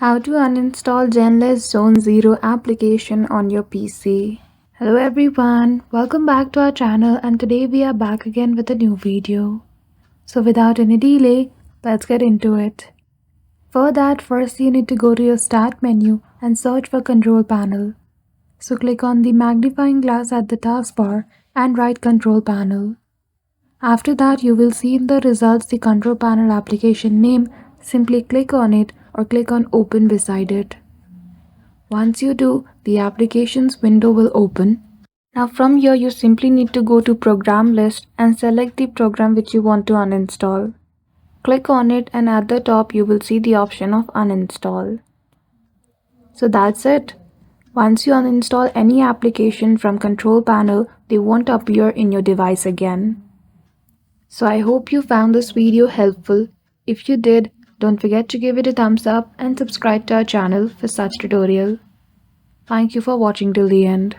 How to uninstall Zenless Zone Zero application on your PC. Hello everyone, welcome back to our channel and today we are back again with a new video. So without any delay, let's get into it. For that, first you need to go to your Start menu and search for Control Panel. So click on the magnifying glass at the taskbar and write Control Panel. After that, you will see in the results the Control Panel application name. Simply click on it or click on Open beside it. Once you do, the applications window will open. Now from here, you simply need to go to Program List and select the program which you want to uninstall. Click on it and at the top you will see the option of Uninstall. So that's it. Once you uninstall any application from Control Panel, they won't appear in your device again. So I hope you found this video helpful. If you did, don't forget to give it a thumbs up and subscribe to our channel for such tutorial. Thank you for watching till the end.